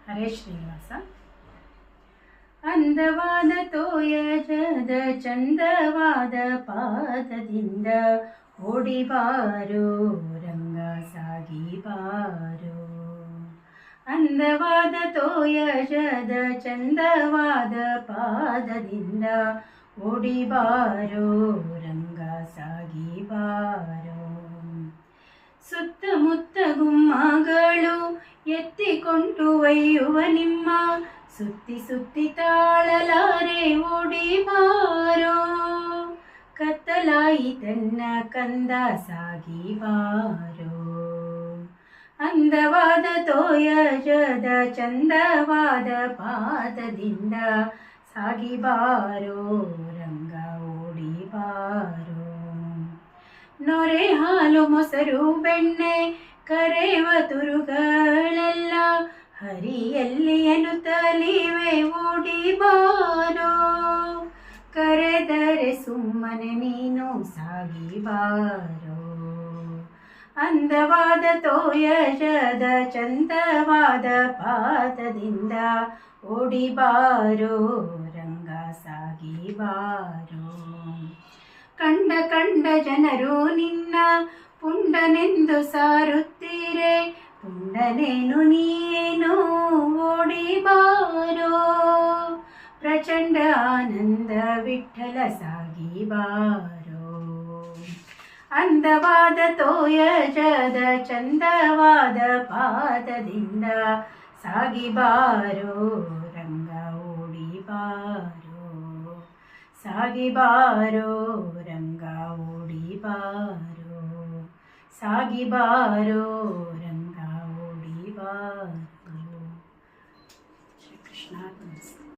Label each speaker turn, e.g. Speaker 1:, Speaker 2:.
Speaker 1: ಹರೇ ಶ್ರೀನಿವಾಸ. ಅಂದವಾದ ತೋಯಜದ ಚಂದವಾದ ಪಾದದಿಂದ ಓಡಿಬಾರೋ ರಂಗ ಸಾಗಿ ಬಾರೋ. ಅಂದವಾದ ತೋಯಜದ ಚಂದವಾದ ಪಾದದಿಂದ ಓಡಿಬಾರೋ ರಂಗ ಸಾಗಿ ಬಾರೋ. ಸುತ್ತಮುತ್ತ ಗುಮ್ಮಗಳು ಎತ್ತಿಕೊಂಡು ಒಯ್ಯುವ ನಿಮ್ಮ ಸುತ್ತಿ ಸುತ್ತಿ ತಾಳಲಾರೆ ಓಡಿಬಾರೋ. ಕತ್ತಲಾಯಿತನ್ನ ಕಂದ ಸಾಗಿ ಬಾರೋ. ಅಂದವಾದ ತೋಯಜದ ಚಂದವಾದ ಪಾದದಿಂದ ಸಾಗಿ ಬಾರೋ ರಂಗ ಓಡಿಬಾರೋ. ನೊರೆ ಹಾಲು ಮೊಸರು ಬೆಣ್ಣೆ ಕರೆವ ತುರುಗಳೆಲ್ಲ ಹರಿಯಲ್ಲಿ ಎನ್ನುತ್ತಲಿವೆ ಓಡಿಬಾರೋ. ಕರೆದರೆ ಸುಮ್ಮನೆ ನೀನು ಸಾಗಿ ಬಾರೋ. ಅಂದವಾದ ತೋಯಜದ ಚಂದವಾದ ಪಾದದಿಂದ ಓಡಿಬಾರೋ ರಂಗ ಸಾಗಿ ಬಾರೋ. ಕಂಡ ಕಂಡ ಜನರು ನಿನ್ನ ಪುಂಡನೆಂದು ಸಾರುತ್ತೀರೆ, ಪುಂಡನೇನು ನೀನು ಓಡಿಬಾರೋ. ಪ್ರಚಂಡ ಆನಂದ ವಿಠಲ ಸಾಗಿ ಬಾರೋ. ಅಂದವಾದ ತೋಯಜದ ಚಂದವಾದ ಪಾದದಿಂದ ಸಾಗಿ ಬಾರೋ ರಂಗ ಓಡಿಬಾರೋ. ಸಾಗಿ ಬಾರೋ ರಂಗ ಓಡಿಬಾರೋ. ಸಾಗಿ ಬಾರೋ ರಂಗ ಓಡಿಬಾರೋ. ಶ್ರೀ ಕೃಷ್ಣ.